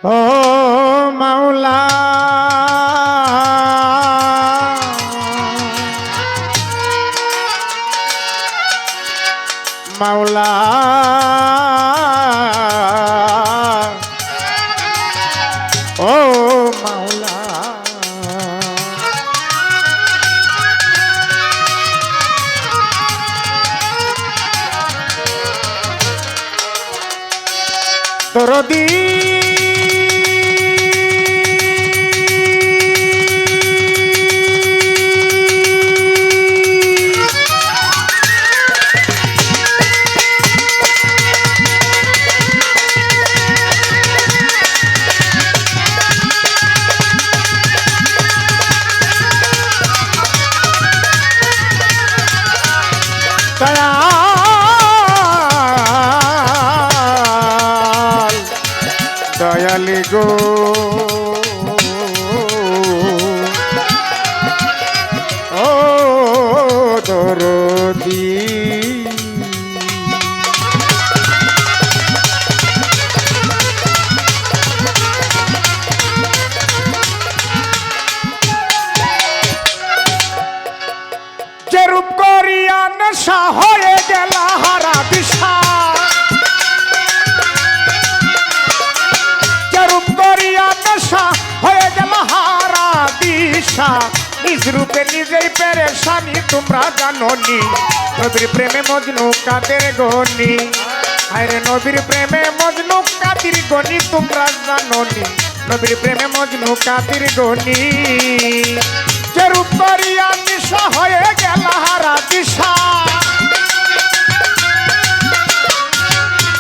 ও মাওলা মাওলা ও মাওলা দরদি দয়ালি গো ও দরদি যে রূপ করিয়া নেশা হয়ে গেল হারা দিশা হয়ে গেল হারা দিশা নিজ রূপে নিজেই পেরেশানি তোমরা জানো নি নবীর প্রেমে মজনু কাদের গনি আরে নবীর প্রেমে মজনু কাদের গনি তোমরা জানো নি নবীর প্রেমে মজনু কাদের গনি যে রূপ করিয়া নিশা হয়ে গেল হারা দিশা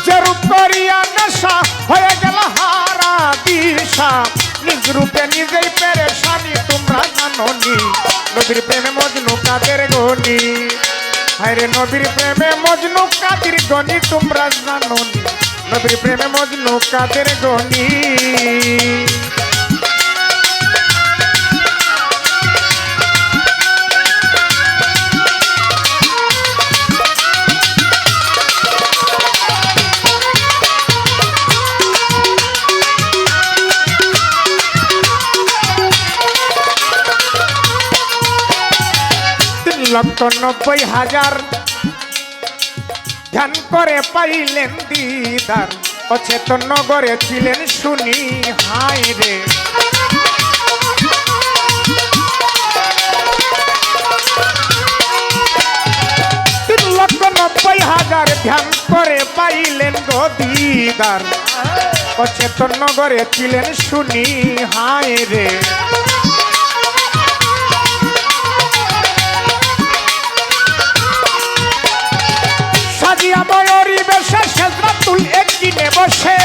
যে রূপ করিয়া নেশা হয়ে গেল হারা দিশা নিজ রূপে নিজেই পেরেশানি তোমরা জানো নি নবীর প্রেমে মজনু কাদের গনি হায়রে নবীর প্রেমে মজনু কাদের গনি তোমরা জানো নি নবীর প্রেমে মজনু কাদের গনি লক্ষ ৯০,০০০ ধ্যান করে পাইলেন দিদার অচেতন নগরে ছিলেন শুনি হায় রে ৩,৯০,০০০ ধ্যান করে পাইলেন গো দিদার অচেতন নগরে ছিলেন শুনি হায় রে সাজিয়া ময়ূরী বেশে সেজরাতুল একদিনে বসে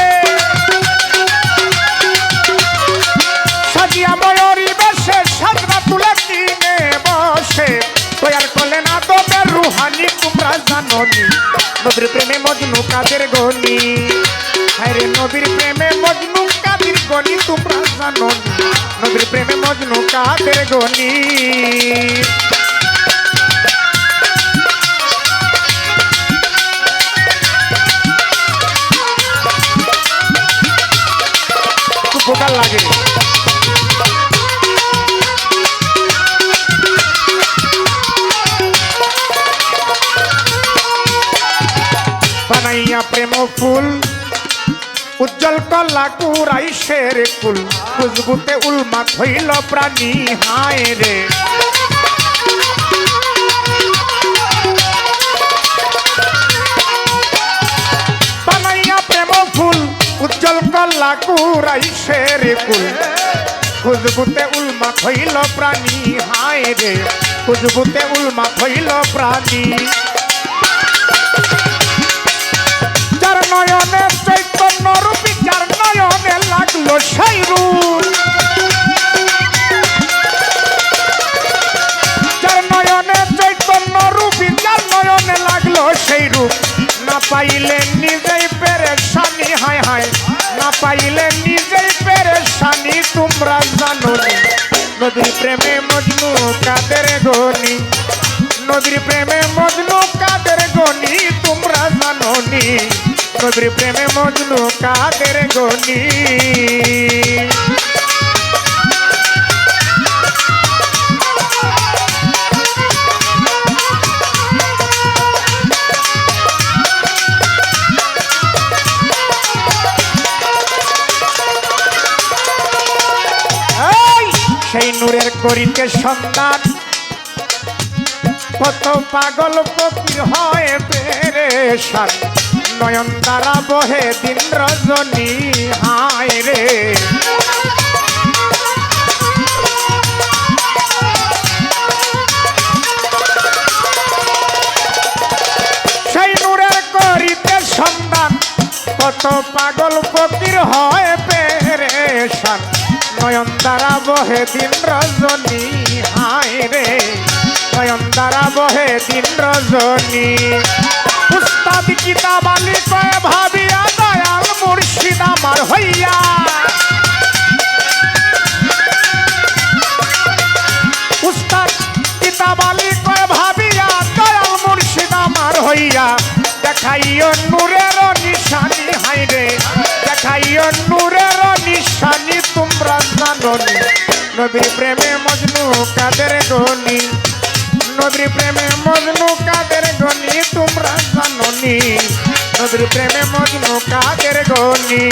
সাজিয়া ময়ূরী বেশে সেজরাতুল একদিনে বসে তৈয়ার করলেন আদমের রুহানি তোমরা জানো নি নবীর প্রেমে মজনু কাদের গনি হায়রে নবীর প্রেমে মজনু কাদের গনি তোমরা জানো নি নবীর প্রেমে মজনু কাদের গনি উপকার লাগে বানাইয়া প্রেম ফুল উজ্জ্বল কলা কুরাইশের কুল খুশবুতে উলমাত হইল প্রাণী হায় রে বানাইয়া প্রেম ফুল উজ্জ্বল কলা কুরাইশের কুল খুশবুতে উলমাত হইল প্রাণী হায় রে খুশবুতে উলমাত হইল প্রাণী যার নয়নে চৈতন্য রূপী যার নয়নে লাগলো সেই রূপ যার নয়নে চৈতন্য রূপী যার নয়নে লাগলো সেই রূপ না পাইলে নিজেই পেরেশানি হায় হায় না পাইলে নিজেই পেরেশানি তোমরা জানো নি নদীর প্রেমে মজনু কাদের গনি নদীর প্রেমে মজনু কাদের গনি তোমরা জানো নি নবীর প্রেমে মজনু কাদের গনি। সেই নূরের করিতে সন্তান কত পাগল ফকির হয় পেরেশান, নয়ন দ্বারা বহে দিন রজনী হায় রে। সেই নূরের করিতে সন্তান কত পাগল ফকির হয় পেরেশান, নয়ন দ্বারা বহে দিন রজনী হায় রে, নয়ন দ্বারা বহে দিন রজনী। উস্তাদ কিতাব আলী কয়ে ভাবিয়া দয়াল মুর্শিদ আমার হইয়া, উস্তাদ কিতাব আলী কয়ে ভাবিয়া দয়াল মুর্শিদ আমার হইয়া, দেখাইও নূরের নিশানি হায় রে, দেখাইও নূরের নিশানি তোমরা জানোনি। নবীর প্রেমে মজনু কাদের গনি, নবীর প্রেমে মজনু কাদের গনি তোমরা জানোনি। নবীর প্রেমে মজনু কাদের গনি।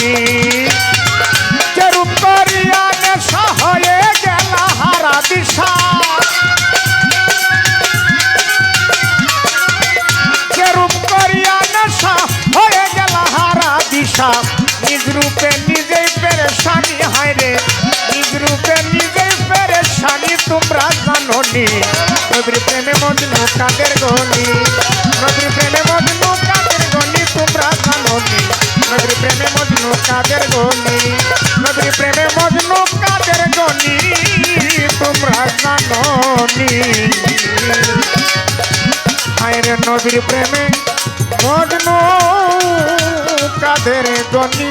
যেরূপ করিয়া নেশা হয়ে গেল হারা দিশা, যেরূপ করিয়া নেশা হয়ে গেল হারা দিশা, নিজ রূপে নিজেই পেরেশানি হায় রে, নিজ রূপে নিজেই পেরেশানি তোমরা জানোনি। নবীর প্রেমে মজনু কাদের গনি, নবীর প্রেমে মজনু কাদের গনি তোমরা জানোনি। নবীর প্রেমে মজনু কাদের গনি, নবীর প্রেমে মজনু কাদের গনি তোমরা জানোনি। হায় রে নবীর প্রেমে মজনু কাদের গনি।